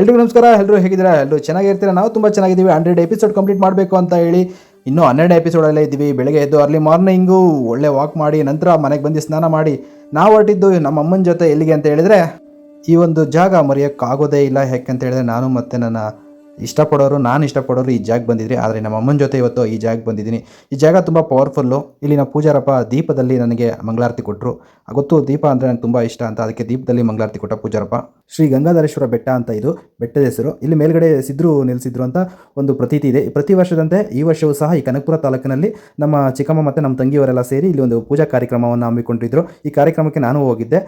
ಎಲ್ರಿಗೂ ನಮಸ್ಕಾರ. ಎಲ್ಲರೂ ಹೇಗಿದ್ದೀರಾ? ಎಲ್ಲರೂ ಚೆನ್ನಾಗಿರ್ತೀರಾ? ನಾವು ತುಂಬ ಚೆನ್ನಾಗಿದ್ದೀವಿ. 100 ಎಪಿಸೋಡ್ ಕಂಪ್ಲೀಟ್ ಮಾಡಬೇಕು ಅಂತ ಹೇಳಿ ಇನ್ನೂ 12 ಎಪಿಸೋಡಲ್ಲೇ ಇದ್ದೀವಿ. ಬೆಳಗ್ಗೆ ಎದ್ದು ಅರ್ಲಿ ಮಾರ್ನಿಂಗು ಒಳ್ಳೆ ವಾಕ್ ಮಾಡಿ ನಂತರ ಮನೆಗೆ ಬಂದು ಸ್ನಾನ ಮಾಡಿ ನಾವು ಹೊರಟಿದ್ದು ನಮ್ಮ ಅಮ್ಮನ ಜೊತೆ ಎಲ್ಲಿಗೆ ಅಂತ ಹೇಳಿದರೆ, ಈ ಒಂದು ಜಾಗ ಮರೆಯೋಕ್ಕಾಗೋದೇ ಇಲ್ಲ. ಯಾಕೆಂತ ಹೇಳಿದ್ರೆ ನಾನು ಮತ್ತು ನನ್ನ ನಾನು ಇಷ್ಟಪಡೋರು ಈ ಜಾಗ ಬಂದಿದ್ರಿ. ಆದರೆ ನಮ್ಮ ಅಮ್ಮನ ಜೊತೆ ಇವತ್ತು ಈ ಜಾಗ ಬಂದಿದ್ದೀನಿ. ಈ ಜಾಗ ತುಂಬ ಪವರ್ಫುಲ್ಲು. ಇಲ್ಲಿನ ಪೂಜಾರಪ್ಪ ದೀಪದಲ್ಲಿ ನನಗೆ ಮಂಗಳಾರತಿ ಕೊಟ್ಟರು. ಗೊತ್ತು, ದೀಪ ಅಂದರೆ ನನಗೆ ತುಂಬ ಇಷ್ಟ ಅಂತ, ಅದಕ್ಕೆ ದೀಪದಲ್ಲಿ ಮಂಗಳಾರತಿ ಕೊಟ್ಟ ಪೂಜಾರಪ್ಪ. ಶ್ರೀ ಗಂಗಾಧರೇಶ್ವರ ಬೆಟ್ಟ ಅಂತ ಇದು ಬೆಟ್ಟದ ಹೆಸರು. ಇಲ್ಲಿ ಮೇಲ್ಗಡೆ ಸಿದ್ಧರು ನಿಲ್ಲಿಸಿದ್ರು ಅಂತ ಒಂದು ಪ್ರತೀತಿ ಇದೆ. ಪ್ರತಿ ವರ್ಷದಂತೆ ಈ ವರ್ಷವೂ ಸಹ ಈ ಕನಕಪುರ ತಾಲೂಕಿನಲ್ಲಿ ನಮ್ಮ ಚಿಕ್ಕಮ್ಮ ಮತ್ತು ನಮ್ಮ ತಂಗಿಯವರೆಲ್ಲ ಸೇರಿ ಇಲ್ಲಿ ಒಂದು ಪೂಜಾ ಕಾರ್ಯಕ್ರಮವನ್ನು ಹಮ್ಮಿಕೊಂಡಿದ್ರು. ಈ ಕಾರ್ಯಕ್ರಮಕ್ಕೆ ನಾನು ಹೋಗಿದ್ದೆ.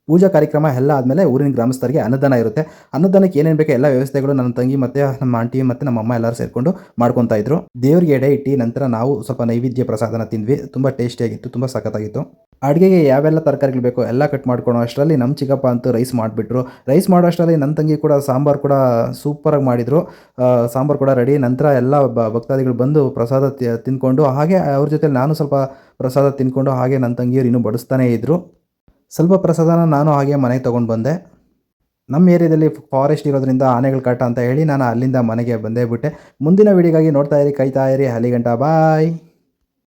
ಪೂಜಾ ಕಾರ್ಯಕ್ರಮ ಎಲ್ಲ ಆದಮೇಲೆ ಊರಿನ ಗ್ರಾಮಸ್ಥರಿಗೆ ಅನ್ನದಾನ ಇರುತ್ತೆ. ಅನ್ನದಾನಕ್ಕೆ ಏನೇನು ಬೇಕೋ ಎಲ್ಲ ವ್ಯವಸ್ಥೆಗಳು ನನ್ನ ತಂಗಿ ಮತ್ತು ನಮ್ಮ ಆಂಟಿ ಮತ್ತು ನಮ್ಮ ಅಮ್ಮ ಎಲ್ಲರೂ ಸೇರಿಕೊಂಡು ಮಾಡ್ಕೊತಾ ಇದ್ರು. ದೇವರಿಗೆ ಎಡೆ ಇಟ್ಟು ನಂತರ ನಾವು ಸ್ವಲ್ಪ ನೈವೇದ್ಯ ಪ್ರಸಾದನ ತಿಂದ್ವಿ. ತುಂಬ ಟೇಸ್ಟಿಯಾಗಿತ್ತು, ತುಂಬ ಸಖತ್ತಾಗಿತ್ತು. ಅಡುಗೆಗೆ ಯಾವೆಲ್ಲ ತರಕಾರಿಗಳು ಬೇಕೋ ಎಲ್ಲ ಕಟ್ ಮಾಡ್ಕೊಳೋ ಅಷ್ಟರಲ್ಲಿ ನಮ್ಮ ಚಿಕ್ಕಪ್ಪ ಅಂತೂ ರೈಸ್ ಮಾಡಿಬಿಟ್ರು. ರೈಸ್ ಮಾಡೋ ಅಷ್ಟರಲ್ಲಿ ನನ್ನ ತಂಗಿ ಕೂಡ ಸಾಂಬಾರು ಕೂಡ ಸೂಪರಾಗಿ ಮಾಡಿದರು. ಸಾಂಬಾರು ಕೂಡ ರೆಡಿ. ನಂತರ ಎಲ್ಲ ಭಕ್ತಾದಿಗಳು ಬಂದು ಪ್ರಸಾದ ತಿಂದ್ಕೊಂಡು, ಹಾಗೆ ಅವ್ರ ಜೊತೆ ನಾನು ಸ್ವಲ್ಪ ಪ್ರಸಾದ ತಿಂದ್ಕೊಂಡು, ಹಾಗೆ ನನ್ನ ತಂಗಿಯರು ಇನ್ನೂ ಬಡಿಸ್ತಾನೇ ಇದ್ದರು. ಸ್ವಲ್ಪ ಪ್ರಸಾದನ ನಾನು ಹಾಗೆ ಮನೆಗೆ ತೊಗೊಂಡು ಬಂದೆ. ನಮ್ಮ ಏರಿಯಾದಲ್ಲಿ ಫಾರೆಸ್ಟ್ ಇರೋದ್ರಿಂದ ಆನೆಗಳ ಕಾಟ ಅಂತ ಹೇಳಿ ನಾನು ಅಲ್ಲಿಂದ ಮನೆಗೆ ಬಂದೇ ಬಿಟ್ಟೆ. ಮುಂದಿನ ವಿಡಿಯೋಗಾಗಿ ನೋಡ್ತಾ ಇರಿ, ಕಾಯ್ತಾ ಇರಿ. ಅಲ್ಲಿಗಂಟ ಬಾಯ್.